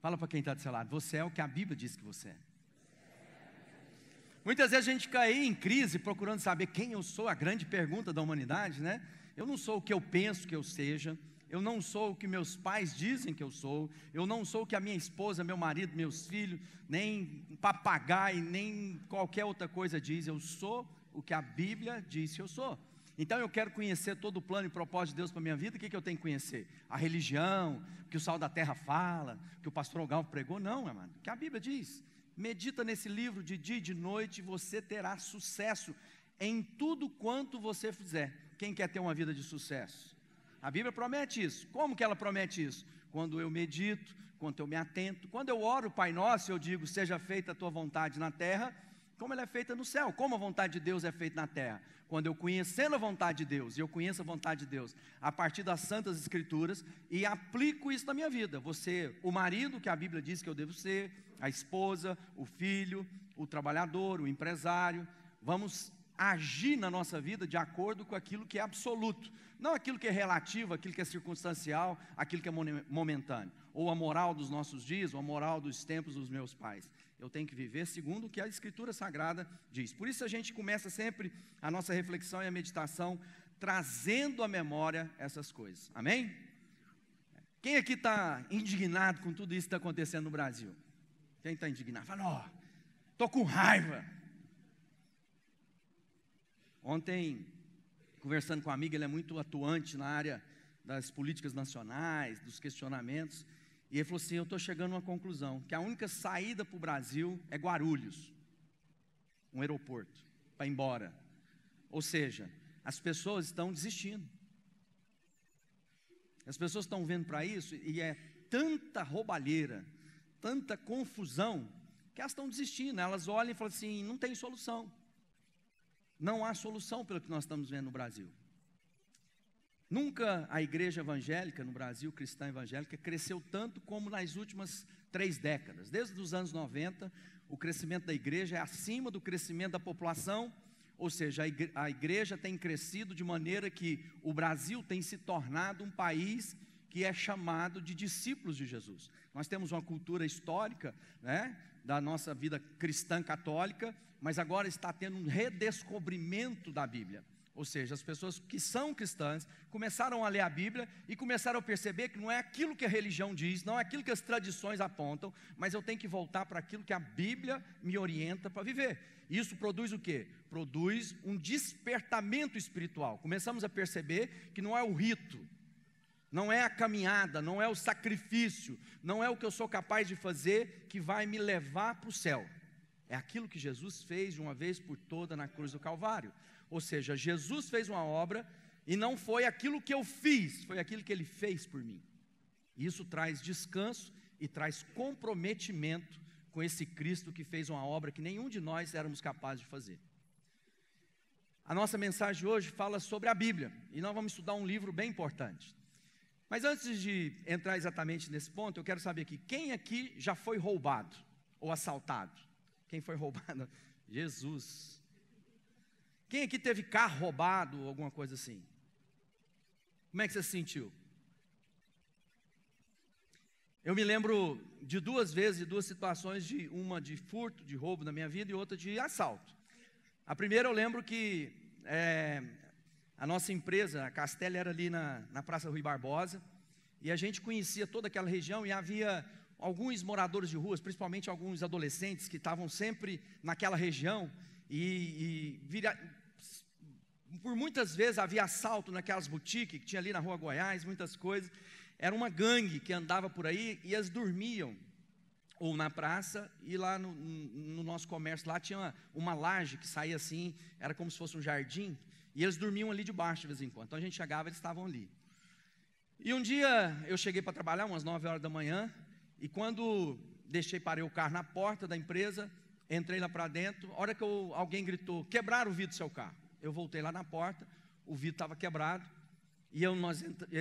Fala para quem está do seu lado, você é o que a Bíblia diz que você é. Muitas vezes a gente fica aí em crise, procurando saber quem eu sou, a grande pergunta da humanidade, né? Eu não sou o que eu penso que eu seja, eu não sou o que meus pais dizem que eu sou, eu não sou o que a minha esposa, meu marido, meus filhos, nem papagaio, nem qualquer outra coisa diz, eu sou o que a Bíblia diz que eu sou. Então eu quero conhecer todo o plano e propósito de Deus para a minha vida. O que eu tenho que conhecer? A religião, o que o Sal da Terra fala, o que o pastor Galvo pregou? Não, amado, o que a Bíblia diz. Medita nesse livro de dia e de noite, você terá sucesso em tudo quanto você fizer. Quem quer ter uma vida de sucesso? A Bíblia promete isso. Como que ela promete isso? Quando eu medito, quando eu me atento, quando eu oro o Pai Nosso, eu digo, seja feita a tua vontade na terra, como ela é feita no céu. Como a vontade de Deus é feita na terra? Quando eu conhecendo a vontade de Deus, e eu conheço a vontade de Deus a partir das Santas Escrituras, e aplico isso na minha vida. Você, o marido que a Bíblia diz que eu devo ser, a esposa, o filho, o trabalhador, o empresário, vamos agir na nossa vida de acordo com aquilo que é absoluto, não aquilo que é relativo, aquilo que é circunstancial, aquilo que é momentâneo, ou a moral dos nossos dias, ou a moral dos tempos dos meus pais. Eu tenho que viver segundo o que a Escritura Sagrada diz. Por isso a gente começa sempre a nossa reflexão e a meditação trazendo à memória essas coisas. Amém? Quem aqui está indignado com tudo isso que está acontecendo no Brasil? Quem está indignado? Fala, estou com raiva. Ontem, conversando com um amigo, ele é muito atuante na área das políticas nacionais, dos questionamentos, e ele falou assim, eu estou chegando a uma conclusão, que a única saída para o Brasil é Guarulhos, um aeroporto, para ir embora. Ou seja, as pessoas estão desistindo. As pessoas estão vendo para isso, e é tanta roubalheira, tanta confusão, que elas estão desistindo. Elas olham e falam assim, não tem solução. Não há solução pelo que nós estamos vendo no Brasil. Nunca a igreja evangélica no Brasil, cristã evangélica, cresceu tanto como nas últimas 3 décadas. Desde os anos 90, o crescimento da igreja é acima do crescimento da população, ou seja, a igreja tem crescido de maneira que o Brasil tem se tornado um país que é chamado de discípulos de Jesus. Nós temos uma cultura histórica, né, da nossa vida cristã católica, mas agora está tendo um redescobrimento da Bíblia. Ou seja, as pessoas que são cristãs começaram a ler a Bíblia e começaram a perceber que não é aquilo que a religião diz, não é aquilo que as tradições apontam, mas eu tenho que voltar para aquilo que a Bíblia me orienta para viver. Isso produz o quê? Produz um despertamento espiritual. Começamos a perceber que não é o rito, não é a caminhada, não é o sacrifício, não é o que eu sou capaz de fazer que vai me levar para o céu. É aquilo que Jesus fez de uma vez por toda na cruz do Calvário. Ou seja, Jesus fez uma obra e não foi aquilo que eu fiz, foi aquilo que Ele fez por mim. Isso traz descanso e traz comprometimento com esse Cristo que fez uma obra que nenhum de nós éramos capazes de fazer. A nossa mensagem hoje fala sobre a Bíblia e nós vamos estudar um livro bem importante. Mas antes de entrar exatamente nesse ponto, eu quero saber aqui, quem aqui já foi roubado ou assaltado? Quem foi roubado? Jesus. Quem aqui teve carro roubado ou alguma coisa assim? Como é que você se sentiu? Eu me lembro de 2 vezes, de 2 situações, uma de furto, de roubo na minha vida e outra de assalto. A primeira eu lembro que a nossa empresa, a Castelli, era ali na Praça Rui Barbosa, e a gente conhecia toda aquela região e havia alguns moradores de ruas, principalmente alguns adolescentes que estavam sempre naquela região por muitas vezes havia assalto naquelas boutiques que tinha ali na Rua Goiás, muitas coisas. Era uma gangue que andava por aí e eles dormiam ou na praça, e lá no nosso comércio lá tinha uma laje que saía assim, era como se fosse um jardim, e eles dormiam ali debaixo de vez em quando. Então a gente chegava, eles estavam ali. E um dia eu cheguei para trabalhar, umas 9 horas da manhã, e quando parei o carro na porta da empresa, entrei lá para dentro, a hora que alguém gritou, quebraram o vidro do seu carro. Eu voltei lá na porta, o vidro estava quebrado, e eu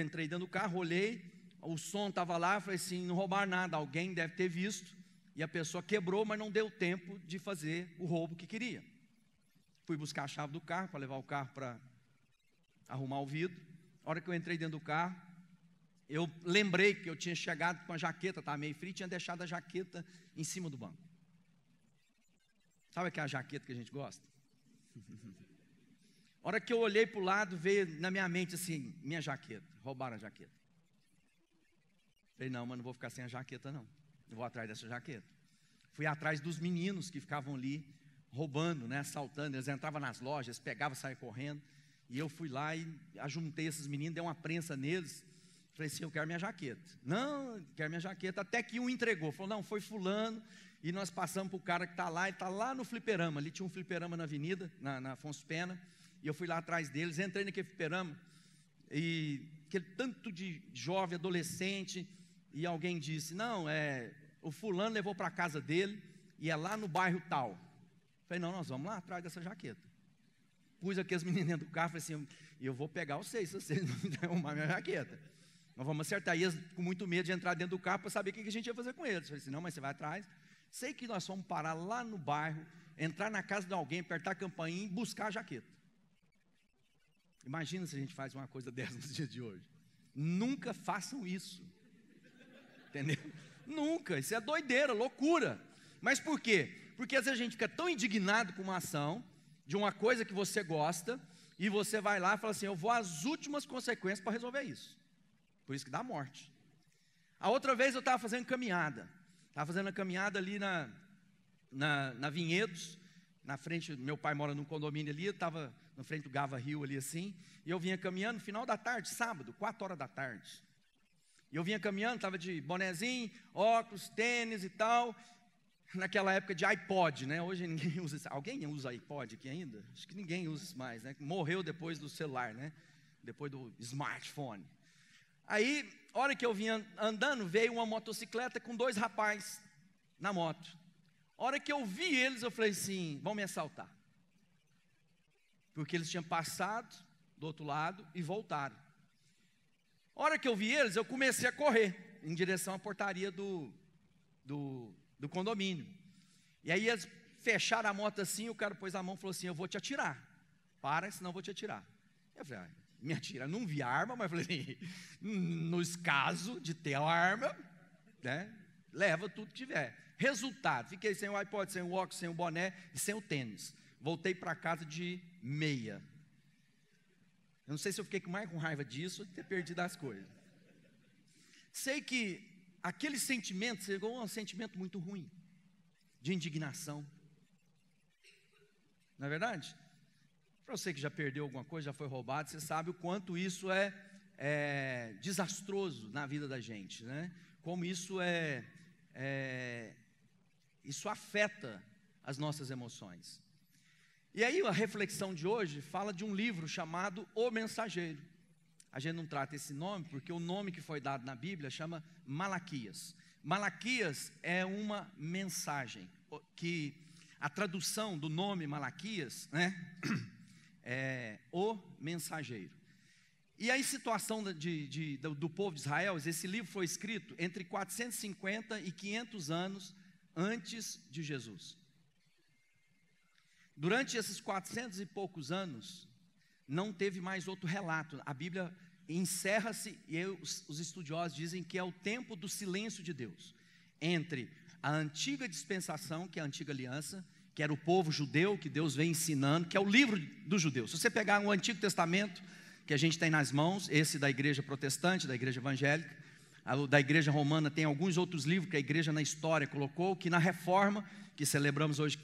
entrei dentro do carro, olhei, o som estava lá, falei assim, não roubaram nada, alguém deve ter visto, e a pessoa quebrou, mas não deu tempo de fazer o roubo que queria. Fui buscar a chave do carro, para levar o carro para arrumar o vidro. A hora que eu entrei dentro do carro, eu lembrei que eu tinha chegado com a jaqueta, estava meio frio, tinha deixado a jaqueta em cima do banco. Sabe aquela jaqueta que a gente gosta? A hora que eu olhei para o lado, veio na minha mente assim, minha jaqueta, roubaram a jaqueta. Falei, não, mas não vou ficar sem a jaqueta não, eu vou atrás dessa jaqueta. Fui atrás dos meninos que ficavam ali, roubando, né, assaltando, eles entravam nas lojas, pegavam, saiam correndo, e eu fui lá e ajuntei esses meninos, dei uma prensa neles, falei assim, eu quero minha jaqueta. Não, quero minha jaqueta, até que um entregou, falou, não, foi fulano, e nós passamos para o cara que está lá, ele está lá no fliperama, ali tinha um fliperama na avenida, na Afonso Pena, e eu fui lá atrás deles, entrei naquele fliperama, e aquele tanto de jovem, adolescente, e alguém disse, não, o fulano levou para a casa dele, e é lá no bairro tal. Falei, não, nós vamos lá atrás dessa jaqueta. Pus aqueles meninos dentro do carro, falei assim, eu vou pegar vocês, se vocês não arrumar minha jaqueta. Nós vamos acertar. E eles com muito medo de entrar dentro do carro para saber o que a gente ia fazer com eles. Falei assim, não, mas você vai atrás. Sei que nós vamos parar lá no bairro, entrar na casa de alguém, apertar a campainha e buscar a jaqueta. Imagina se a gente faz uma coisa dessa nos dias de hoje. Nunca façam isso. Entendeu? Nunca, isso é doideira, loucura. Mas por quê? Porque às vezes a gente fica tão indignado com uma ação, de uma coisa que você gosta, e você vai lá e fala assim, eu vou às últimas consequências para resolver isso. Por isso que dá morte. A outra vez eu estava fazendo caminhada, ali na Vinhedos, na frente, meu pai mora num condomínio ali, eu estava na frente do Gava Rio ali assim, e eu vinha caminhando no final da tarde, sábado, 4 horas da tarde. E eu vinha caminhando, estava de bonezinho, óculos, tênis e tal, naquela época de iPod, né? Hoje ninguém usa isso. Alguém usa iPod aqui ainda? Acho que ninguém usa isso mais, né? Morreu depois do celular, né? Depois do smartphone. Aí, a hora que eu vinha andando, veio uma motocicleta com 2 rapazes na moto. A hora que eu vi eles, eu falei assim, vão me assaltar. Porque eles tinham passado do outro lado e voltaram. A hora que eu vi eles, eu comecei a correr em direção à portaria do condomínio. E aí eles fecharam a moto assim, o cara pôs a mão e falou assim, eu vou te atirar. Para, senão eu vou te atirar. Eu falei, me atira. Não vi a arma, mas falei assim, nos casos de ter a arma, né, leva tudo que tiver. Resultado, fiquei sem o iPod, sem o óculos, sem o boné e sem o tênis. Voltei para casa de meia. Eu não sei se eu fiquei mais com raiva disso ou de ter perdido as coisas. Sei que aquele sentimento chegou a um sentimento muito ruim, de indignação. Não é verdade? Para você que já perdeu alguma coisa, já foi roubado, você sabe o quanto isso é desastroso na vida da gente, né? Como isso isso afeta as nossas emoções. E aí a reflexão de hoje fala de um livro chamado O Mensageiro. A gente não trata esse nome porque o nome que foi dado na Bíblia chama Malaquias. Malaquias é uma mensagem, que a tradução do nome Malaquias, né, é o mensageiro. E aí, situação do povo de Israel, esse livro foi escrito entre 450 e 500 anos antes de Jesus. Durante esses 400 e poucos anos, não teve mais outro relato. A Bíblia encerra-se, e os estudiosos dizem que é o tempo do silêncio de Deus, entre a antiga dispensação, que é a antiga aliança, que era o povo judeu, que Deus vem ensinando, que é o livro dos judeus. Se você pegar o Antigo Testamento, que a gente tem nas mãos, esse da igreja protestante, da igreja evangélica, da igreja romana, tem alguns outros livros que a igreja na história colocou, que na reforma, que celebramos hoje,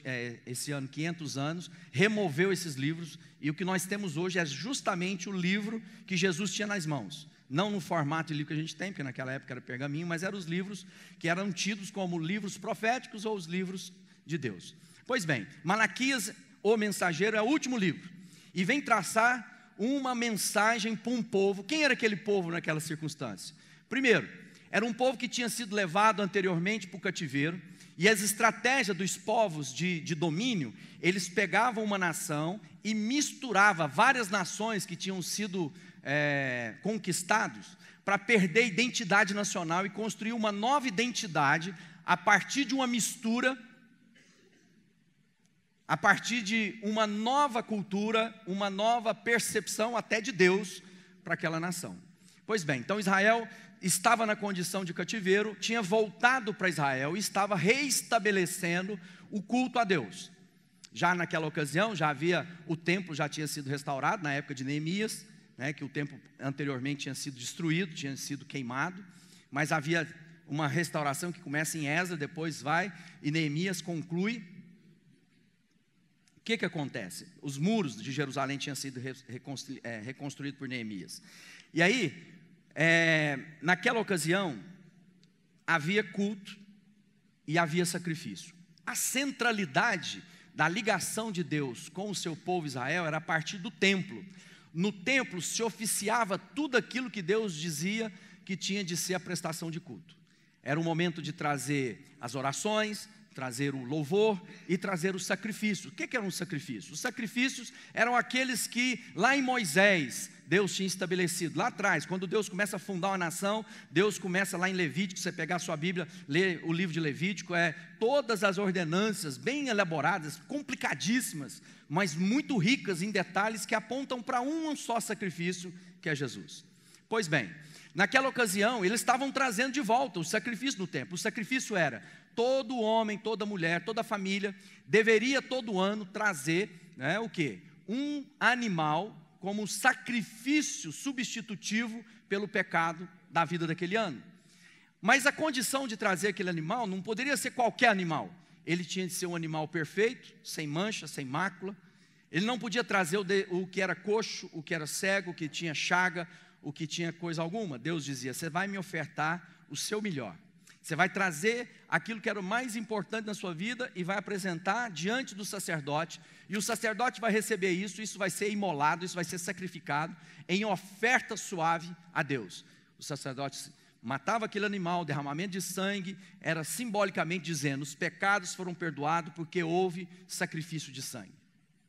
esse ano, 500 anos, removeu esses livros, e o que nós temos hoje é justamente o livro que Jesus tinha nas mãos, não no formato de livro que a gente tem, porque naquela época era pergaminho, mas eram os livros que eram tidos como livros proféticos ou os livros de Deus. Pois bem, Malaquias, o mensageiro, é o último livro, e vem traçar uma mensagem para um povo. Quem era aquele povo naquela circunstância? Primeiro, era um povo que tinha sido levado anteriormente para o cativeiro, e as estratégias dos povos de domínio, eles pegavam uma nação e misturavam várias nações que tinham sido conquistados, para perder a identidade nacional e construir uma nova identidade a partir de uma mistura, a partir de uma nova cultura, uma nova percepção até de Deus para aquela nação. Pois bem, então Israel estava na condição de cativeiro, tinha voltado para Israel e estava reestabelecendo o culto a Deus. Já naquela ocasião, o templo já tinha sido restaurado, na época de Neemias, né, que o templo anteriormente tinha sido destruído, tinha sido queimado, mas havia uma restauração que começa em Esdras, depois vai, e Neemias conclui. O que acontece? Os muros de Jerusalém tinham sido reconstruídos por Neemias. E aí, naquela ocasião, havia culto e havia sacrifício. A centralidade da ligação de Deus com o seu povo Israel era a partir do templo. No templo se oficiava tudo aquilo que Deus dizia que tinha de ser a prestação de culto. Era o momento de trazer as orações, trazer o louvor e trazer o sacrifício. O que eram os sacrifícios? Os sacrifícios eram aqueles que lá em Moisés Deus tinha estabelecido. Lá atrás, quando Deus começa a fundar uma nação, Deus começa lá em Levítico, você pegar a sua Bíblia, ler o livro de Levítico, todas as ordenanças bem elaboradas, complicadíssimas, mas muito ricas em detalhes que apontam para um só sacrifício, que é Jesus. Pois bem, naquela ocasião, eles estavam trazendo de volta o sacrifício no templo. O sacrifício era: todo homem, toda mulher, toda família deveria todo ano trazer, o quê? Um animal como sacrifício substitutivo pelo pecado da vida daquele ano. Mas a condição de trazer aquele animal não poderia ser qualquer animal. Ele tinha de ser um animal perfeito, sem mancha, sem mácula. Ele não podia trazer o que era coxo, o que era cego, o que tinha chaga, o que tinha coisa alguma. Deus dizia: você vai me ofertar o seu melhor. Você vai trazer aquilo que era o mais importante na sua vida e vai apresentar diante do sacerdote, e o sacerdote vai receber isso vai ser imolado, isso vai ser sacrificado em oferta suave a Deus. O sacerdote matava aquele animal, o derramamento de sangue era simbolicamente dizendo: os pecados foram perdoados porque houve sacrifício de sangue.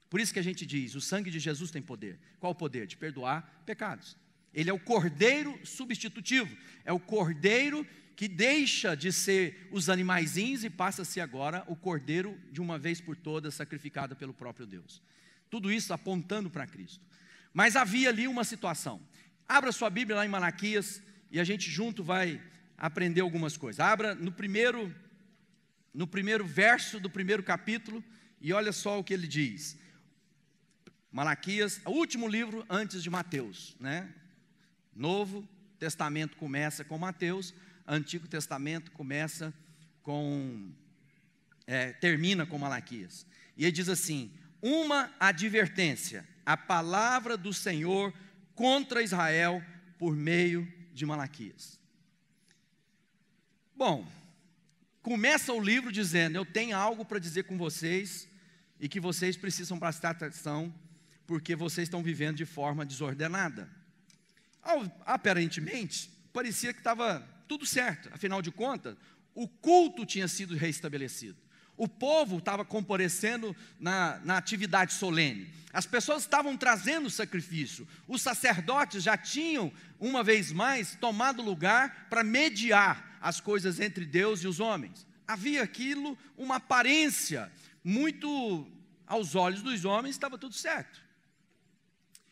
Por isso que a gente diz: o sangue de Jesus tem poder. Qual o poder? De perdoar pecados. Ele é o cordeiro substitutivo, é o cordeiro que deixa de ser os animaizinhos e passa a ser agora o cordeiro de uma vez por todas, sacrificado pelo próprio Deus. Tudo isso apontando para Cristo. Mas havia ali uma situação. Abra sua Bíblia lá em Malaquias e a gente junto vai aprender algumas coisas. Abra no primeiro verso do primeiro capítulo e olha só o que ele diz. Malaquias, o último livro antes de Mateus, né? Novo Testamento começa com Mateus, Antigo Testamento começa termina com Malaquias. E ele diz assim: uma advertência, a palavra do Senhor contra Israel por meio de Malaquias. Bom, começa o livro dizendo: eu tenho algo para dizer com vocês e que vocês precisam prestar atenção, porque vocês estão vivendo de forma desordenada. Aparentemente, parecia que estava tudo certo, afinal de contas, o culto tinha sido reestabelecido. O povo estava comparecendo na atividade solene. As pessoas estavam trazendo sacrifício. Os sacerdotes já tinham, uma vez mais, tomado lugar para mediar as coisas entre Deus e os homens. Havia aquilo, uma aparência, muito aos olhos dos homens, estava tudo certo.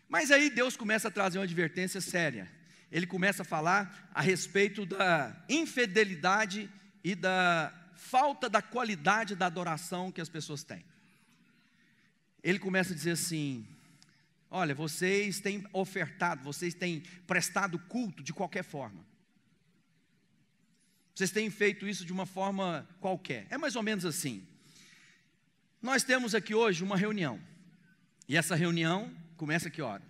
Mas aí Deus começa a trazer uma advertência séria. Ele começa a falar a respeito da infidelidade e da falta da qualidade da adoração que as pessoas têm. Ele começa a dizer assim: olha, vocês têm ofertado, vocês têm prestado culto de qualquer forma. Vocês têm feito isso de uma forma qualquer. É mais ou menos assim. Nós temos aqui hoje uma reunião. E essa reunião começa a que hora?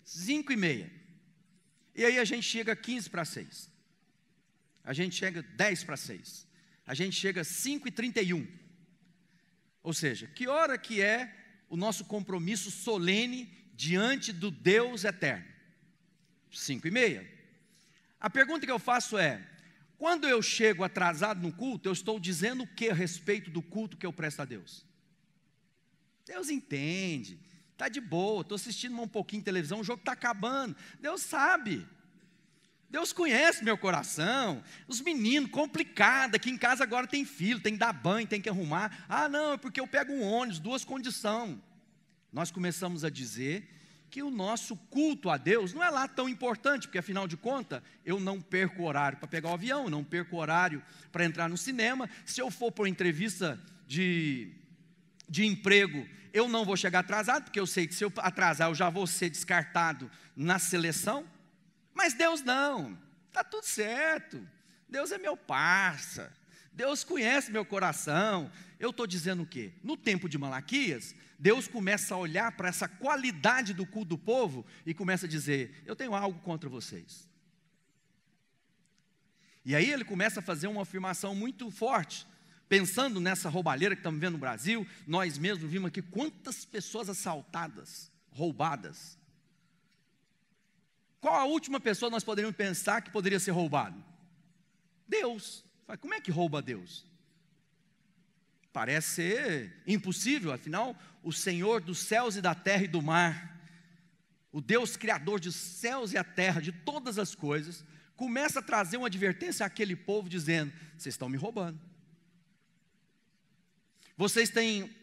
5:30. E aí a gente chega 5:45. A gente chega 5:10. A gente chega 5:31. Ou seja, que hora que é o nosso compromisso solene diante do Deus eterno? 5:30. A pergunta que eu faço é: quando eu chego atrasado no culto, eu estou dizendo o que a respeito do culto que eu presto a Deus? Deus entende. Está de boa, estou assistindo um pouquinho de televisão, o jogo está acabando. Deus sabe. Deus conhece meu coração. Os meninos, complicado, aqui em casa agora tem filho, tem que dar banho, tem que arrumar. Ah não, é porque eu pego um ônibus, 2 condições. Nós começamos a dizer que o nosso culto a Deus não é lá tão importante, porque afinal de contas, eu não perco horário para pegar o avião, eu não perco horário para entrar no cinema. Se eu for por entrevista de emprego, eu não vou chegar atrasado, porque eu sei que se eu atrasar, eu já vou ser descartado na seleção. Mas Deus não, está tudo certo, Deus é meu parça, Deus conhece meu coração. Eu estou dizendo o quê? No tempo de Malaquias, Deus começa a olhar para essa qualidade do culto do povo e começa a dizer: eu tenho algo contra vocês. E aí ele começa a fazer uma afirmação muito forte, pensando nessa roubalheira que estamos vendo no Brasil. Nós mesmos vimos aqui quantas pessoas assaltadas, roubadas. Qual a última pessoa nós poderíamos pensar que poderia ser roubado? Deus. Como é que rouba Deus? Parece ser impossível, afinal, o Senhor dos céus e da terra e do mar, o Deus criador dos céus e a terra, de todas as coisas, começa a trazer uma advertência àquele povo, dizendo: vocês estão me roubando. Vocês têm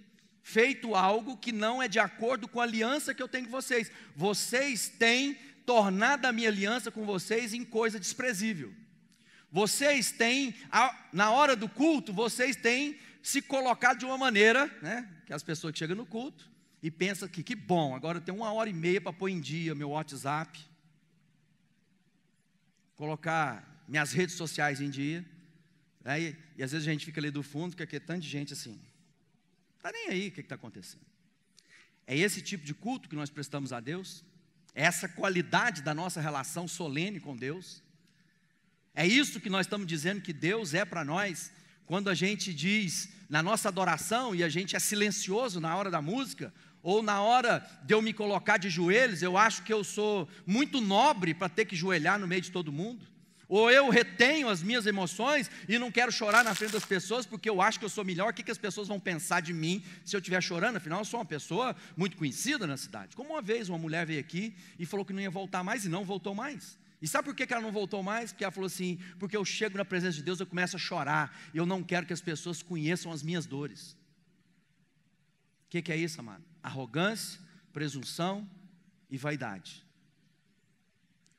feito algo que não é de acordo com a aliança que eu tenho com vocês. Vocês têm tornado a minha aliança com vocês em coisa desprezível. Vocês têm, na hora do culto, vocês têm se colocado de uma maneira, né, que as pessoas que chegam no culto e pensam que bom, agora eu tenho 1h30 para pôr em dia meu WhatsApp, colocar minhas redes sociais em dia, né, e às vezes a gente fica ali do fundo, que aqui é tanta gente assim, está nem aí o que está acontecendo. É esse tipo de culto que nós prestamos a Deus? É essa qualidade da nossa relação solene com Deus? É isso que nós estamos dizendo que Deus é para nós, quando a gente diz na nossa adoração, e a gente é silencioso na hora da música, ou na hora de eu me colocar de joelhos, eu acho que eu sou muito nobre para ter que joelhar no meio de todo mundo, ou eu retenho as minhas emoções e não quero chorar na frente das pessoas, porque eu acho que eu sou melhor. O que as pessoas vão pensar de mim se eu estiver chorando? Afinal, eu sou uma pessoa muito conhecida na cidade. Como uma vez uma mulher veio aqui e falou que não ia voltar mais, e não voltou mais. E sabe por que ela não voltou mais? Porque ela falou assim: porque eu chego na presença de Deus, eu começo a chorar, e eu não quero que as pessoas conheçam as minhas dores. O que é isso, amado? Arrogância, presunção e vaidade.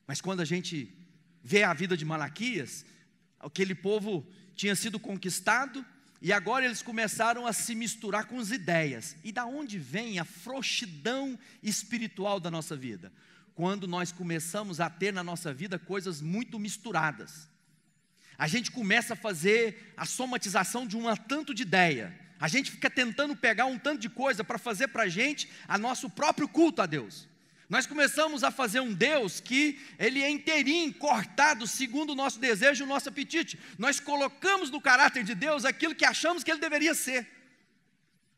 Mas quando a gente vê a vida de Malaquias, aquele povo tinha sido conquistado, e agora eles começaram a se misturar com as ideias. E da onde vem a frouxidão espiritual da nossa vida? Quando nós começamos a ter na nossa vida coisas muito misturadas. A gente começa a fazer a somatização de um tanto de ideia. A gente fica tentando pegar um tanto de coisa para fazer para a gente a nosso próprio culto a Deus. Nós começamos a fazer um Deus que ele é inteirinho, cortado, segundo o nosso desejo e o nosso apetite. Nós colocamos no caráter de Deus aquilo que achamos que ele deveria ser.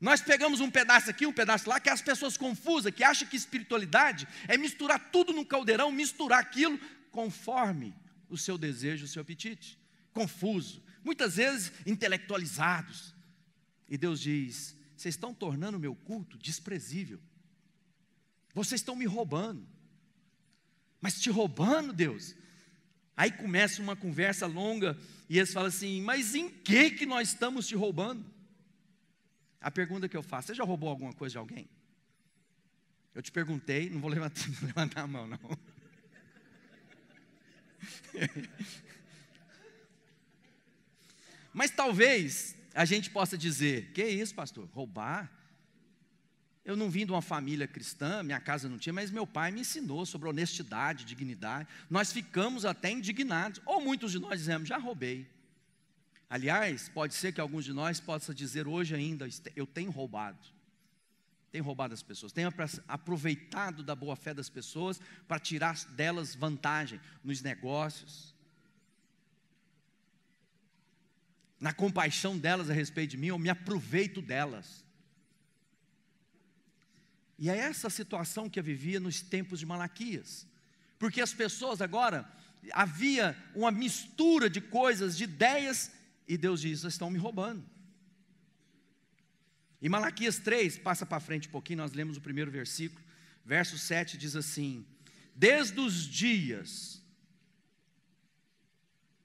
Nós pegamos um pedaço aqui, um pedaço lá, que as pessoas confusas, que acham que espiritualidade é misturar tudo num caldeirão, misturar aquilo conforme o seu desejo, o seu apetite. Confuso, muitas vezes intelectualizados. E Deus diz: vocês estão tornando o meu culto desprezível. Vocês estão me roubando. Mas te roubando, Deus? Aí começa uma conversa longa, e eles falam assim: mas em que nós estamos te roubando? A pergunta que eu faço: você já roubou alguma coisa de alguém? Eu te perguntei, não vou levantar a mão não. Mas talvez a gente possa dizer: que isso, pastor? Roubar? Eu não vim de uma família cristã, minha casa não tinha, mas meu pai me ensinou sobre honestidade, dignidade. Nós ficamos até indignados, ou muitos de nós dizemos: já roubei. Aliás, pode ser que alguns de nós possam dizer hoje ainda: eu tenho roubado as pessoas, tenho aproveitado da boa fé das pessoas para tirar delas vantagem nos negócios, na compaixão delas a respeito de mim, eu me aproveito delas. E é essa situação que eu vivia nos tempos de Malaquias, porque as pessoas agora, havia uma mistura de coisas, de ideias, e Deus diz: vocês estão me roubando. Em Malaquias 3, passa para frente um pouquinho, nós lemos o primeiro versículo, verso 7 diz assim: desde os dias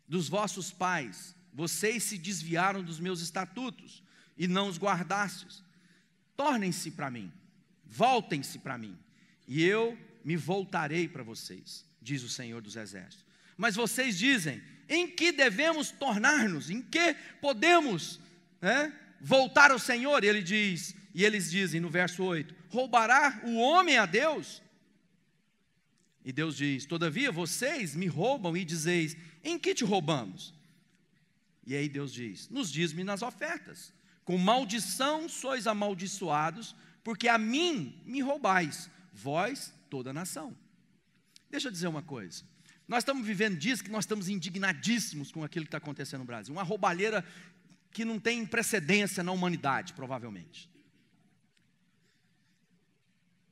dos vossos pais, vocês se desviaram dos meus estatutos, e não os guardastes. Tornem-se para mim, voltem-se para mim, e eu me voltarei para vocês, diz o Senhor dos Exércitos. Mas vocês dizem, em que devemos tornar-nos? Em que podemos voltar ao Senhor? Ele diz, e eles dizem no verso 8, roubará o homem a Deus? E Deus diz, todavia vocês me roubam e dizeis, em que te roubamos? E aí Deus diz, nos dízimos e nas ofertas, com maldição sois amaldiçoados, porque a mim me roubais, vós toda a nação. Deixa eu dizer uma coisa, nós estamos vivendo dias que nós estamos indignadíssimos com aquilo que está acontecendo no Brasil, uma roubalheira que não tem precedência na humanidade, provavelmente.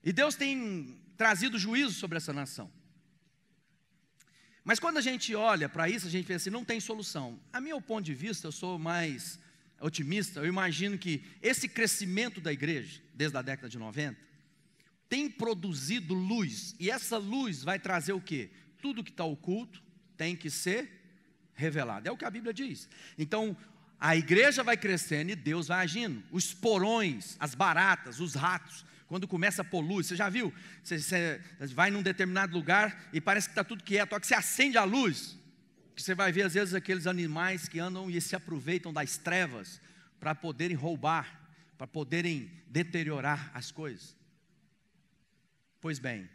E Deus tem trazido juízo sobre essa nação. Mas quando a gente olha para isso, a gente pensa assim, não tem solução. A meu ponto de vista, eu sou mais otimista, eu imagino que esse crescimento da igreja, desde a década de 90, tem produzido luz, e essa luz vai trazer o quê? Tudo que está oculto tem que ser revelado, é o que a Bíblia diz. Então, a igreja vai crescendo e Deus vai agindo. Os porões, as baratas, os ratos, quando começa a poluir, você já viu? Você vai num determinado lugar e parece que está tudo quieto, só que você acende a luz, que você vai ver às vezes aqueles animais que andam e se aproveitam das trevas para poderem roubar, para poderem deteriorar as coisas. Pois bem,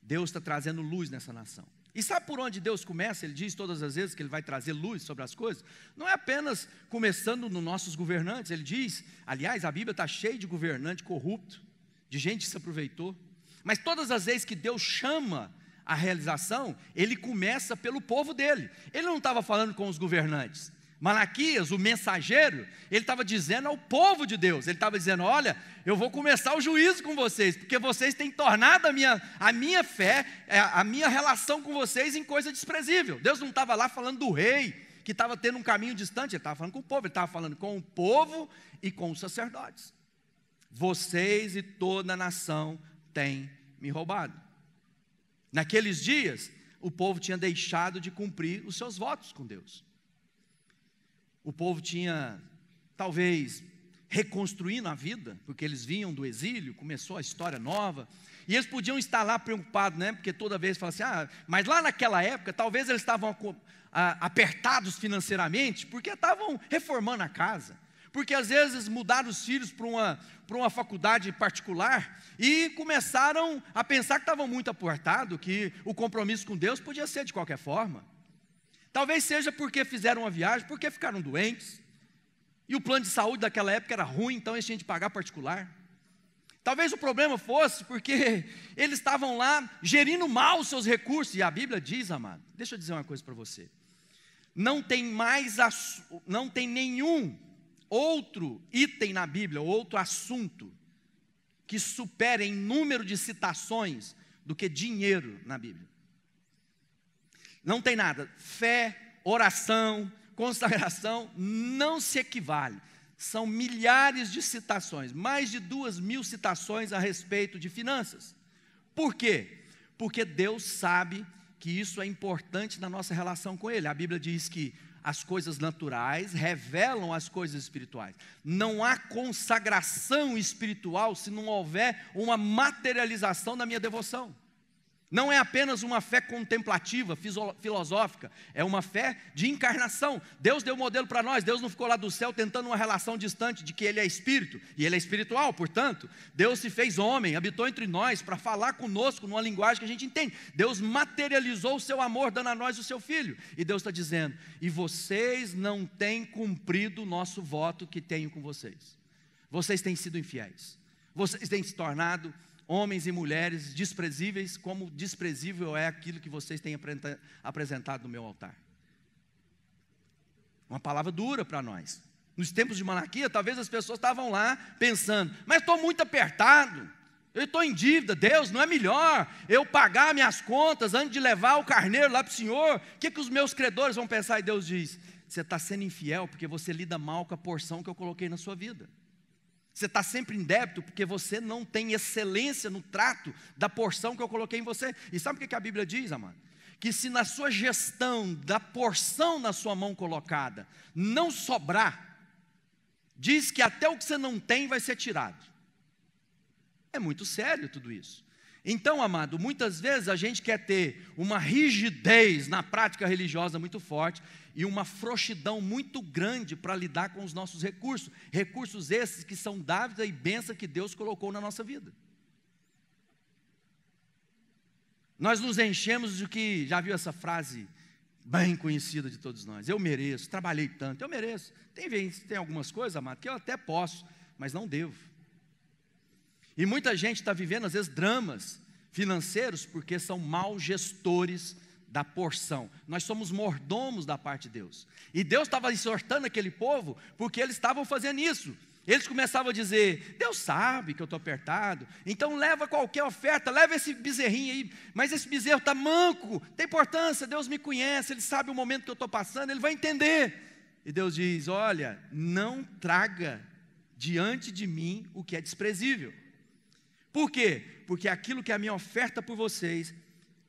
Deus está trazendo luz nessa nação. E sabe por onde Deus começa? Ele diz todas as vezes que Ele vai trazer luz sobre as coisas. Não é apenas começando nos nossos governantes. Ele diz, aliás, a Bíblia está cheia de governante corrupto, de gente que se aproveitou. Mas todas as vezes que Deus chama a realização, Ele começa pelo povo dele. Ele não estava falando com os governantes. Malaquias, o mensageiro, ele estava dizendo ao povo de Deus, ele estava dizendo, olha, eu vou começar o juízo com vocês, porque vocês têm tornado a minha fé, a minha relação com vocês em coisa desprezível. Deus não estava lá falando do rei, que estava tendo um caminho distante, ele estava falando com o povo, ele estava falando com o povo e com os sacerdotes. Vocês e toda a nação têm me roubado. Naqueles dias, o povo tinha deixado de cumprir os seus votos com Deus. O povo tinha, talvez, reconstruindo a vida, porque eles vinham do exílio, começou a história nova, e eles podiam estar lá preocupados, né? Porque toda vez falavam assim, mas lá naquela época, talvez eles estavam apertados financeiramente, porque estavam reformando a casa, porque às vezes mudaram os filhos para uma faculdade particular, e começaram a pensar que estavam muito apertados, que o compromisso com Deus podia ser de qualquer forma. Talvez seja porque fizeram uma viagem, porque ficaram doentes, e o plano de saúde daquela época era ruim, então eles tinham de pagar particular. Talvez o problema fosse porque eles estavam lá gerindo mal os seus recursos, e a Bíblia diz, amado, deixa eu dizer uma coisa para você, não tem nenhum outro item na Bíblia, outro assunto, que supere em número de citações do que dinheiro na Bíblia. Não tem nada, fé, oração, consagração, não se equivale. São milhares de citações, mais de 2.000 citações a respeito de finanças. Por quê? Porque Deus sabe que isso é importante na nossa relação com Ele. A Bíblia diz que as coisas naturais revelam as coisas espirituais. Não há consagração espiritual se não houver uma materialização da minha devoção. Não é apenas uma fé contemplativa, filosófica, é uma fé de encarnação. Deus deu modelo para nós, Deus não ficou lá do céu tentando uma relação distante de que Ele é espírito, e Ele é espiritual, portanto, Deus se fez homem, habitou entre nós para falar conosco numa linguagem que a gente entende. Deus materializou o seu amor dando a nós o seu Filho, e Deus está dizendo, e vocês não têm cumprido o nosso voto que tenho com vocês. Vocês têm sido infiéis, vocês têm se tornado homens e mulheres desprezíveis, como desprezível é aquilo que vocês têm apresentado no meu altar. Uma palavra dura para nós. Nos tempos de Malaquias, talvez as pessoas estavam lá pensando, mas estou muito apertado, eu estou em dívida, Deus, não é melhor eu pagar minhas contas antes de levar o carneiro lá para o Senhor? O que os meus credores vão pensar? E Deus diz, você está sendo infiel porque você lida mal com a porção que eu coloquei na sua vida. Você está sempre em débito porque você não tem excelência no trato da porção que eu coloquei em você. E sabe o que a Bíblia diz, amado? Que se na sua gestão da porção na sua mão colocada não sobrar, diz que até o que você não tem vai ser tirado. É muito sério tudo isso. Então, amado, muitas vezes a gente quer ter uma rigidez na prática religiosa muito forte e uma frouxidão muito grande para lidar com os nossos recursos. Recursos esses que são dádiva e bênção que Deus colocou na nossa vida. Nós nos enchemos de que, já viu essa frase bem conhecida de todos nós? Eu mereço, trabalhei tanto, eu mereço. Tem algumas coisas, amado, que eu até posso, mas não devo. E muita gente está vivendo, às vezes, dramas financeiros porque são maus gestores da porção. Nós somos mordomos da parte de Deus. E Deus estava exortando aquele povo porque eles estavam fazendo isso. Eles começavam a dizer: Deus sabe que eu estou apertado, então leva qualquer oferta, leva esse bezerrinho aí, mas esse bezerro está manco, tem importância, Deus me conhece, Ele sabe o momento que eu estou passando, Ele vai entender. E Deus diz: olha, não traga diante de mim o que é desprezível. Por quê? Porque aquilo que é a minha oferta por vocês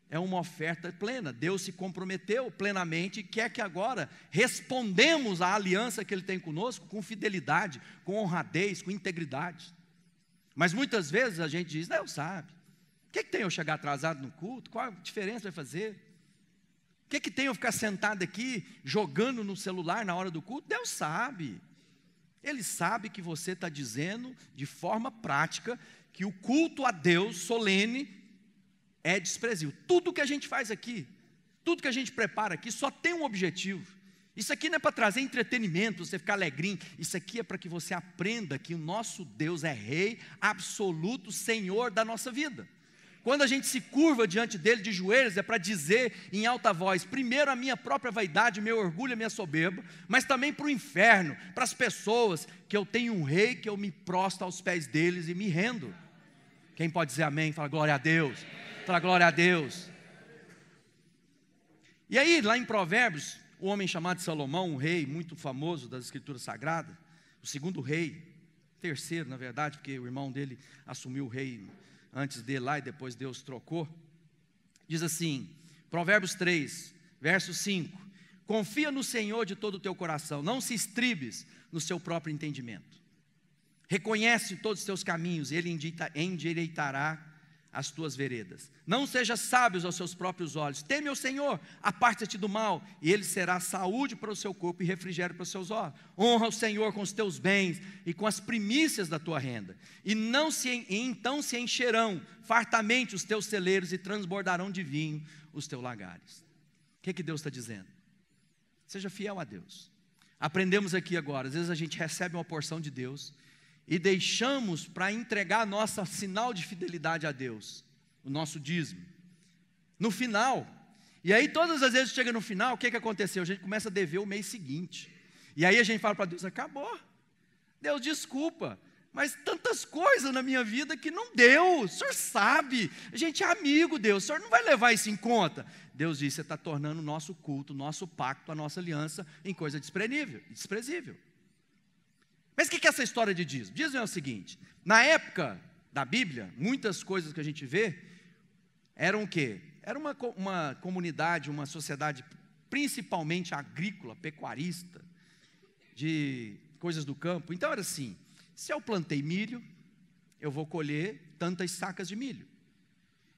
é uma oferta plena. Deus se comprometeu plenamente e quer que agora respondemos à aliança que Ele tem conosco com fidelidade, com honradez, com integridade. Mas muitas vezes a gente diz: Deus sabe. O que tem eu chegar atrasado no culto? Qual a diferença vai fazer? O que tem eu ficar sentado aqui jogando no celular na hora do culto? Deus sabe. Ele sabe que você está dizendo de forma prática que o culto a Deus solene é desprezível. Tudo que a gente faz aqui, tudo que a gente prepara aqui só tem um objetivo. Isso aqui não é para trazer entretenimento, você ficar alegrinho. Isso aqui é para que você aprenda que o nosso Deus é Rei absoluto, Senhor da nossa vida. Quando a gente se curva diante dele de joelhos, é para dizer em alta voz, primeiro a minha própria vaidade, meu orgulho, a minha soberba, mas também para o inferno, para as pessoas, que eu tenho um rei, que eu me prostro aos pés deles e me rendo. Quem pode dizer amém? Fala glória a Deus. Fala glória a Deus. E aí, lá em Provérbios, o homem chamado Salomão, um rei muito famoso das Escrituras Sagradas, o segundo rei, terceiro na verdade, porque o irmão dele assumiu o rei antes dele lá e depois Deus trocou, diz assim, Provérbios 3, verso 5, confia no Senhor de todo o teu coração, não se estribes no seu próprio entendimento, reconhece todos os teus caminhos, Ele endireitará as tuas veredas, não sejas sábios aos seus próprios olhos, teme ao Senhor, aparta-te do mal, e Ele será saúde para o seu corpo e refrigério para os seus ossos. Honra o Senhor com os teus bens e com as primícias da tua renda, então se encherão fartamente os teus celeiros e transbordarão de vinho os teus lagares. O que Deus está dizendo? Seja fiel a Deus. Aprendemos aqui agora, às vezes a gente recebe uma porção de Deus e deixamos para entregar nosso sinal de fidelidade a Deus, o nosso dízimo, no final, e aí todas as vezes chega no final, o que aconteceu? A gente começa a dever o mês seguinte, e aí a gente fala para Deus, acabou, Deus desculpa, mas tantas coisas na minha vida que não deu, o Senhor sabe, a gente é amigo, Deus, o Senhor não vai levar isso em conta. Deus diz, você está tornando o nosso culto, o nosso pacto, a nossa aliança em coisa desprezível. Mas o que é essa história de dízimo? Dízimo é o seguinte, na época da Bíblia, muitas coisas que a gente vê, eram o quê? Era uma comunidade, uma sociedade principalmente agrícola, pecuarista, de coisas do campo. Então era assim, se eu plantei milho, eu vou colher tantas sacas de milho.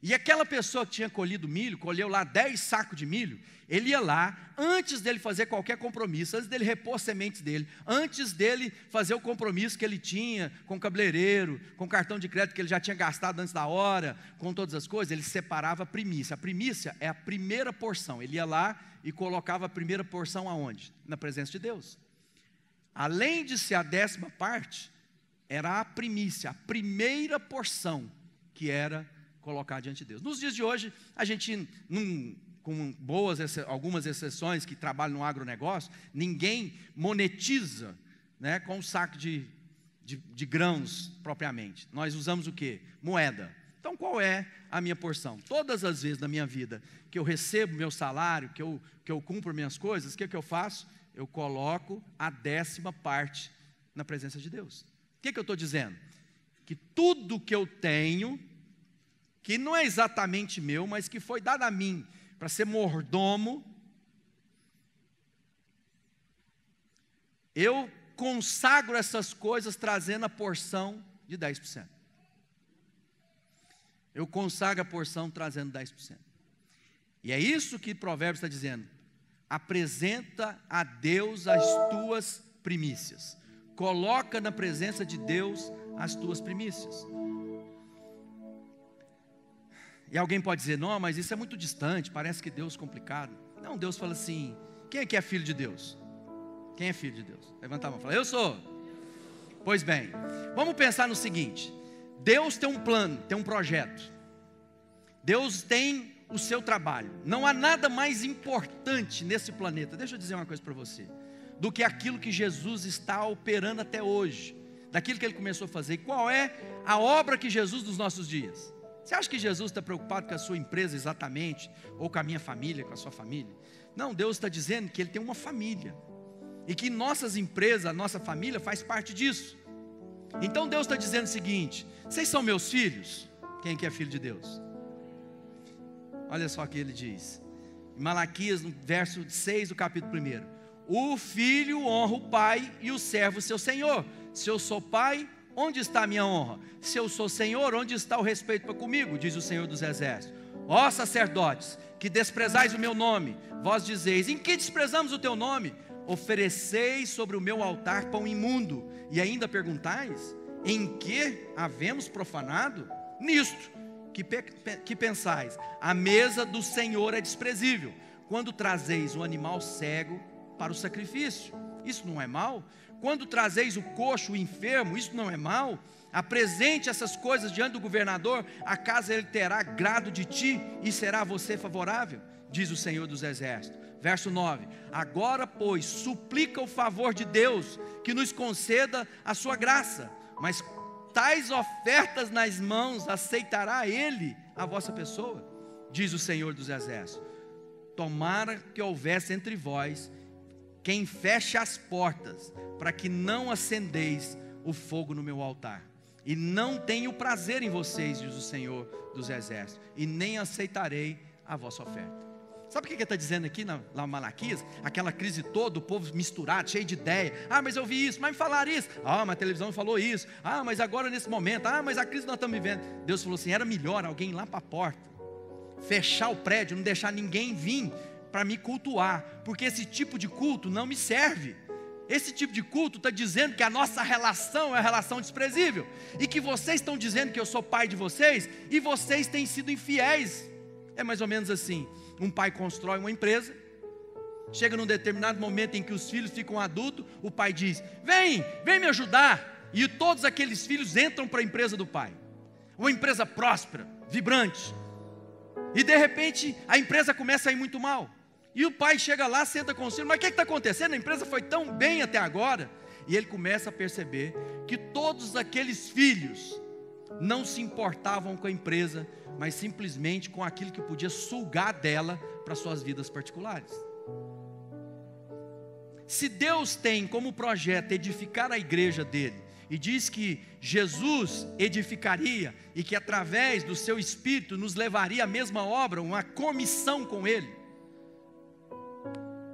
E aquela pessoa que tinha colhido milho, colheu lá 10 sacos de milho, ele ia lá, antes dele fazer qualquer compromisso, antes dele repor sementes dele, antes dele fazer o compromisso que ele tinha com o cabeleireiro, com o cartão de crédito que ele já tinha gastado antes da hora, com todas as coisas, ele separava a primícia. A primícia é a primeira porção, ele ia lá e colocava a primeira porção aonde? Na presença de Deus. Além de ser a 10ª parte, era a primícia, a primeira porção que era colocar diante de Deus. Nos dias de hoje, a gente, com algumas exceções que trabalham no agronegócio, ninguém monetiza, né, com um saco de grãos propriamente. Nós usamos o quê? Moeda. Então qual é a minha porção? Todas as vezes na minha vida que eu recebo meu salário, que eu cumpro minhas coisas, o que eu faço? Eu coloco a 10ª parte na presença de Deus. O que eu estou dizendo? Que tudo que eu tenho, que não é exatamente meu, mas que foi dado a mim para ser mordomo, eu consagro essas coisas trazendo a porção de 10%. eu consagro a porção trazendo 10%. E é isso que Provérbios está dizendo. Apresenta a Deus as tuas primícias. Coloca na presença de Deus as tuas primícias. E alguém pode dizer, não, mas isso é muito distante, parece que Deus é complicado. Não, Deus fala assim, quem é que é filho de Deus? Quem é filho de Deus? Levanta a mão e fala, eu sou. Pois bem, vamos pensar no seguinte, Deus tem um plano, tem um projeto. Deus tem o seu trabalho. Não há nada mais importante nesse planeta, deixa eu dizer uma coisa para você, do que aquilo que Jesus está operando até hoje, daquilo que Ele começou a fazer. E qual é a obra que Jesus nos nossos dias? Você acha que Jesus está preocupado com a sua empresa exatamente, ou com a minha família, com a sua família? Não, Deus está dizendo que Ele tem uma família, e que nossas empresas, a nossa família faz parte disso. Então Deus está dizendo o seguinte, vocês são meus filhos? Quem que é filho de Deus? Olha só o que Ele diz, em Malaquias, no verso 6 do capítulo 1, o filho honra o pai e o servo seu senhor. Se eu sou pai, onde está a minha honra? Se eu sou Senhor, onde está o respeito para comigo? Diz o Senhor dos Exércitos. Ó sacerdotes, que desprezais o meu nome, vós dizeis, em que desprezamos o teu nome? Ofereceis sobre o meu altar pão imundo, e ainda perguntais, em que havemos profanado? Nisto, que pensais, a mesa do Senhor é desprezível, quando trazeis o animal cego para o sacrifício, isso não é mal? Quando trazeis o coxo, o enfermo, isso não é mal? Apresente essas coisas diante do governador, acaso ele terá grado de ti e será a você favorável? Diz o Senhor dos Exércitos. Verso 9, agora pois, suplica o favor de Deus, que nos conceda a sua graça, mas tais ofertas nas mãos, aceitará Ele a vossa pessoa? Diz o Senhor dos Exércitos. Tomara que houvesse entre vós quem feche as portas, para que não acendeis o fogo no meu altar, e não tenho prazer em vocês, diz o Senhor dos Exércitos, e nem aceitarei a vossa oferta. Sabe o que ele está dizendo aqui lá em Malaquias? Aquela crise toda, o povo misturado, cheio de ideia. Ah, mas eu vi isso, mas me falaram isso. Ah, mas a televisão falou isso. Ah, mas agora nesse momento. Ah, mas a crise nós estamos vivendo. Deus falou assim, era melhor alguém ir lá para a porta, fechar o prédio, não deixar ninguém vir para me cultuar, porque esse tipo de culto não me serve. Esse tipo de culto está dizendo que a nossa relação é uma relação desprezível, e que vocês estão dizendo que eu sou pai de vocês, e vocês têm sido infiéis. É mais ou menos assim, um pai constrói uma empresa, chega num determinado momento em que os filhos ficam adultos, o pai diz, vem me ajudar, e todos aqueles filhos entram para a empresa do pai, uma empresa próspera, vibrante, e de repente a empresa começa a ir muito mal, e o pai chega lá, senta com os filhos, mas o que está acontecendo? A empresa foi tão bem até agora, e ele começa a perceber que todos aqueles filhos não se importavam com a empresa, mas simplesmente com aquilo que podia sugar dela para suas vidas particulares. Se Deus tem como projeto edificar a igreja dele, e diz que Jesus edificaria, e que através do seu Espírito nos levaria à mesma obra, uma comissão com ele.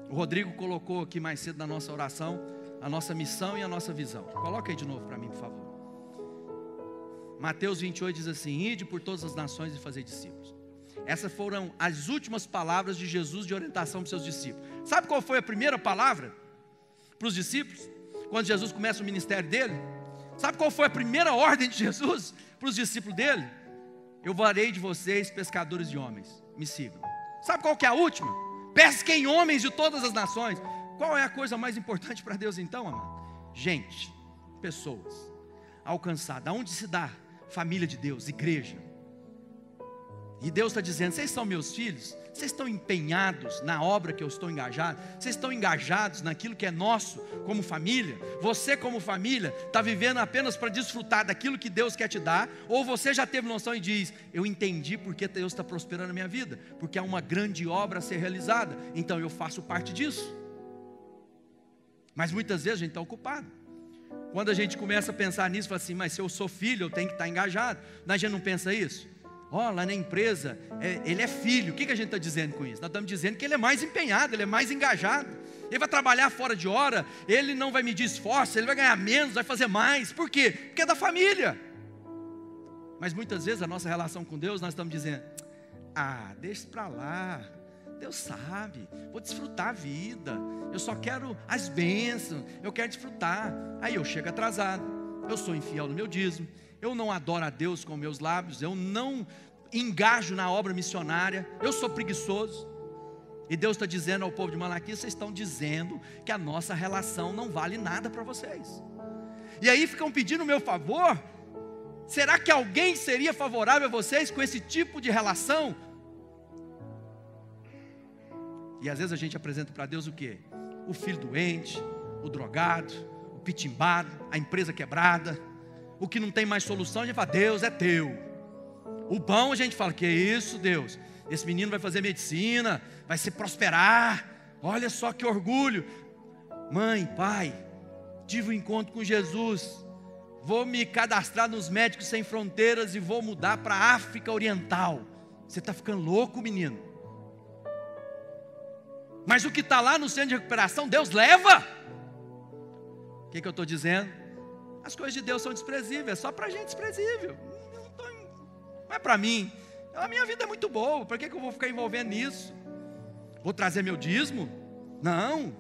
O Rodrigo colocou aqui mais cedo na nossa oração, a nossa missão e a nossa visão. Coloca aí de novo para mim, por favor. Mateus 28 diz assim, ide por todas as nações e fazer discípulos. Essas foram as últimas palavras de Jesus de orientação para os seus discípulos. Sabe qual foi a primeira palavra para os discípulos, quando Jesus começa o ministério dele? Sabe qual foi a primeira ordem de Jesus para os discípulos dele? Eu farei de vocês pescadores de homens, me sigam. Sabe qual que é a última? Pesquem homens de todas as nações. Qual é a coisa mais importante para Deus então, amado? Gente, pessoas, alcançada, aonde se dá? Família de Deus, igreja. E Deus está dizendo, vocês são meus filhos, vocês estão empenhados na obra que eu estou engajado, vocês estão engajados naquilo que é nosso como família. Você como família está vivendo apenas para desfrutar daquilo que Deus quer te dar, ou você já teve noção e diz, eu entendi porque Deus está prosperando a minha vida, porque há uma grande obra a ser realizada, então eu faço parte disso. Mas muitas vezes a gente está ocupado. Quando a gente começa a pensar nisso, fala assim, mas se eu sou filho, eu tenho que estar engajado. A gente não pensa isso? Lá na empresa, ele é filho. O que a gente está dizendo com isso? Nós estamos dizendo que ele é mais empenhado, ele é mais engajado. Ele vai trabalhar fora de hora, ele não vai medir esforço, ele vai ganhar menos, vai fazer mais. Por quê? Porque é da família. Mas muitas vezes a nossa relação com Deus, nós estamos dizendo: deixa para lá, Deus sabe, vou desfrutar a vida, eu só quero as bênçãos, eu quero desfrutar. Aí eu chego atrasado, eu sou infiel no meu dízimo, eu não adoro a Deus com meus lábios, eu não engajo na obra missionária, eu sou preguiçoso. E Deus está dizendo ao povo de Malaquias: vocês estão dizendo que a nossa relação não vale nada para vocês. E aí ficam pedindo o meu favor. Será que alguém seria favorável a vocês com esse tipo de relação? E às vezes a gente apresenta para Deus o quê? O filho doente, o drogado, o pitimbado, a empresa quebrada, o que não tem mais solução. A gente fala: Deus, é teu. O bom, a gente fala: que isso, Deus? Esse menino vai fazer medicina, vai se prosperar, olha só que orgulho. Mãe, pai, tive um encontro com Jesus, vou me cadastrar nos Médicos Sem Fronteiras e vou mudar para a África Oriental. Você está ficando louco, menino? Mas o que está lá no centro de recuperação, Deus leva. O que eu estou dizendo? As coisas de Deus são desprezíveis, é só para gente desprezível, não é para mim. A minha vida é muito boa, para que eu vou ficar envolvendo nisso? Vou trazer meu dízimo? Não,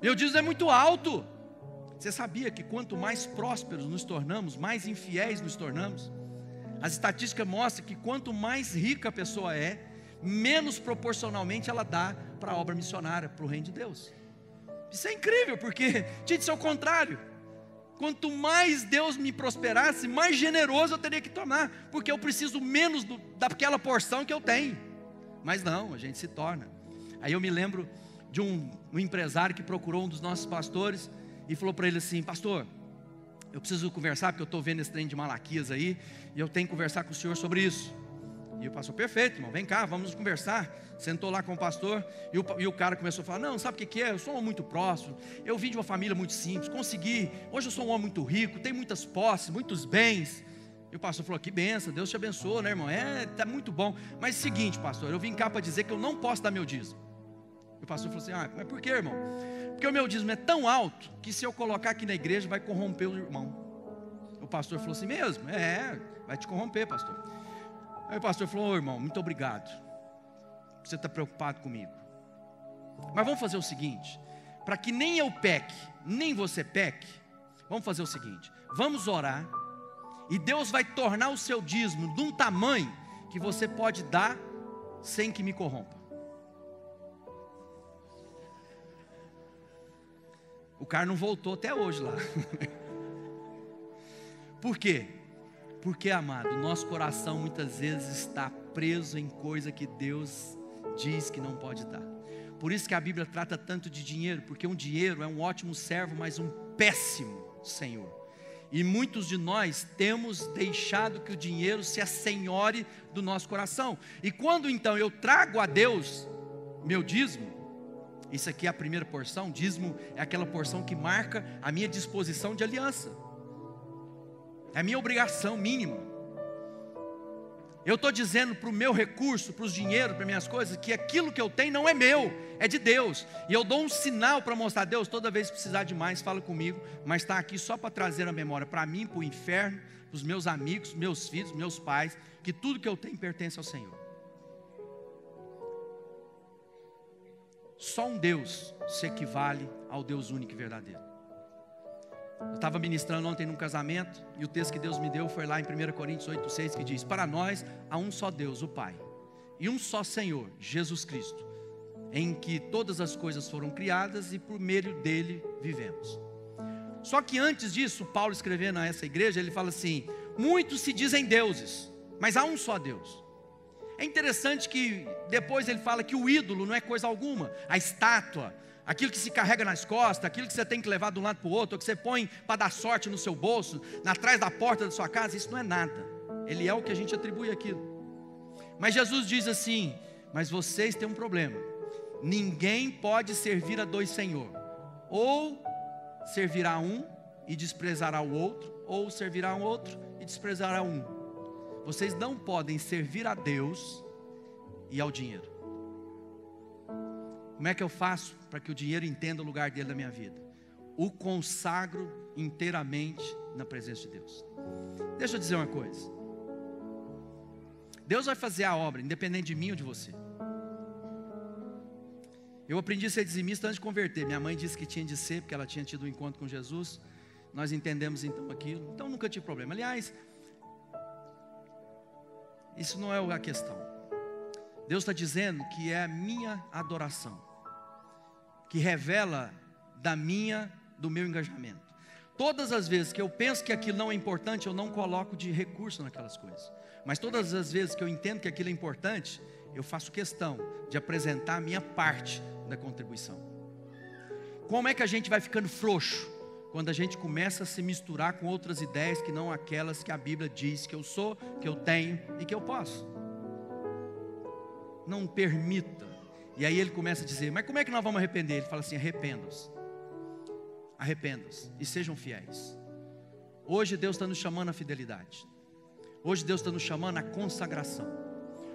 meu dízimo é muito alto. Você sabia que quanto mais prósperos nos tornamos, mais infiéis nos tornamos? As estatísticas mostram que quanto mais rica a pessoa é, menos proporcionalmente ela dá para a obra missionária, para o reino de Deus. Isso é incrível, porque tinha de ser o contrário. Quanto mais Deus me prosperasse, mais generoso eu teria que tornar, porque eu preciso menos daquela porção que eu tenho. Mas não, a gente se torna. Aí eu me lembro de um empresário que procurou um dos nossos pastores e falou para ele assim: pastor, eu preciso conversar, porque eu estou vendo esse trem de Malaquias aí, e eu tenho que conversar com o senhor sobre isso. E o pastor: perfeito, irmão, vem cá, vamos conversar. Sentou lá com o pastor, e o cara começou a falar: não, sabe o que é? Eu sou um homem muito próximo, eu vim de uma família muito simples, consegui, hoje eu sou um homem muito rico, tenho muitas posses, muitos bens. E o pastor falou: que benção, Deus te abençoe, né, irmão? Está muito bom. Mas seguinte, pastor, eu vim cá para dizer que eu não posso dar meu dízimo. E o pastor falou assim: mas por que, irmão? Porque o meu dízimo é tão alto, que se eu colocar aqui na igreja, vai corromper o irmão. O pastor falou assim: mesmo? Vai te corromper, pastor. Aí o pastor falou: irmão, muito obrigado, você está preocupado comigo. Mas vamos fazer o seguinte, para que nem eu peque, nem você peque, vamos fazer o seguinte: vamos orar, e Deus vai tornar o seu dízimo de um tamanho que você pode dar sem que me corrompa. O cara não voltou até hoje lá. Por quê? Porque, amado, nosso coração muitas vezes está preso em coisa que Deus diz que não pode dar. Por isso que a Bíblia trata tanto de dinheiro, porque um dinheiro é um ótimo servo, mas um péssimo senhor. E muitos de nós temos deixado que o dinheiro se assenhore do nosso coração. E quando então eu trago a Deus meu dízimo, isso aqui é a primeira porção. Dízimo é aquela porção que marca a minha disposição de aliança, é a minha obrigação mínima. Eu estou dizendo para o meu recurso, para os dinheiros, para minhas coisas, que aquilo que eu tenho não é meu, é de Deus. E eu dou um sinal para mostrar: Deus, toda vez que precisar de mais, fala comigo, mas está aqui só para trazer a memória para mim, para o inferno, para os meus amigos, meus filhos, meus pais, que tudo que eu tenho pertence ao Senhor. Só um Deus se equivale ao Deus único e verdadeiro. Eu estava ministrando ontem num casamento, e o texto que Deus me deu foi lá em 1 Coríntios 8,6, que diz: para nós há um só Deus, o Pai, e um só Senhor, Jesus Cristo, em que todas as coisas foram criadas e por meio dele vivemos. Só que antes disso, Paulo escrevendo a essa igreja, ele fala assim: muitos se dizem deuses, mas há um só Deus. É interessante que depois ele fala que o ídolo não é coisa alguma, a estátua, aquilo que se carrega nas costas, aquilo que você tem que levar de um lado para o outro, ou que você põe para dar sorte no seu bolso, atrás da porta da sua casa, isso não é nada. Ele é o que a gente atribui aquilo. Mas Jesus diz assim: mas vocês têm um problema. Ninguém pode servir a dois senhores. Ou servirá a um e desprezará o outro, ou servirá a um outro e desprezará um. Vocês não podem servir a Deus e ao dinheiro. Como é que eu faço para que o dinheiro entenda o lugar dele na minha vida? O consagro inteiramente na presença de Deus. Deixa eu dizer uma coisa: Deus vai fazer a obra, independente de mim ou de você. Eu aprendi a ser dizimista antes de converter. Minha mãe disse que tinha de ser, porque ela tinha tido um encontro com Jesus. Nós entendemos então aquilo. Então nunca tive problema. Aliás, isso não é a questão. Deus está dizendo que é a minha adoração, que revela do meu engajamento. Todas as vezes que eu penso que aquilo não é importante, eu não coloco de recurso naquelas coisas. Mas todas as vezes que eu entendo que aquilo é importante, eu faço questão de apresentar a minha parte da contribuição. Como é que a gente vai ficando frouxo? Quando a gente começa a se misturar com outras ideias que não aquelas que a Bíblia diz que eu sou, que eu tenho e que eu posso. Não permita. E aí ele começa a dizer, mas como é que nós vamos arrepender? Ele fala assim, arrependam-se. Arrependam-se e sejam fiéis. Hoje Deus está nos chamando à fidelidade. Hoje Deus está nos chamando à consagração.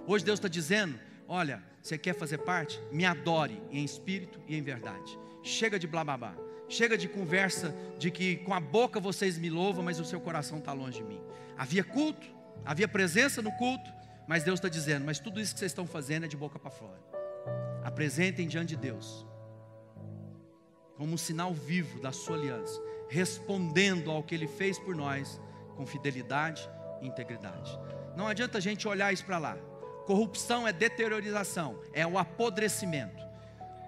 Hoje Deus está dizendo, olha, você quer fazer parte? Me adore em espírito e em verdade. Chega de blá blá blá. Chega de conversa de que com a boca vocês me louvam, mas o seu coração está longe de mim. Havia culto, havia presença no culto, mas Deus está dizendo, mas tudo isso que vocês estão fazendo é de boca para fora. Apresentem diante de Deus, como um sinal vivo da sua aliança, respondendo ao que Ele fez por nós, com fidelidade e integridade. Não adianta a gente olhar isso para lá. Corrupção é deteriorização, é o apodrecimento.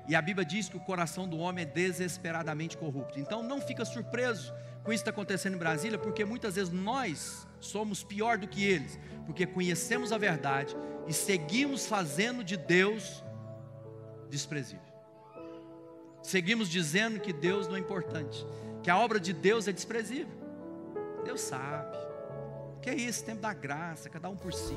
E a Bíblia diz que o coração do homem é desesperadamente corrupto. Então não fica surpreso com isso que está acontecendo em Brasília, porque muitas vezes nós somos pior do que eles, porque conhecemos a verdade e seguimos fazendo de Deus desprezível. Seguimos dizendo que Deus não é importante, que a obra de Deus é desprezível. Deus sabe. Que é isso, tempo da graça, cada um por si.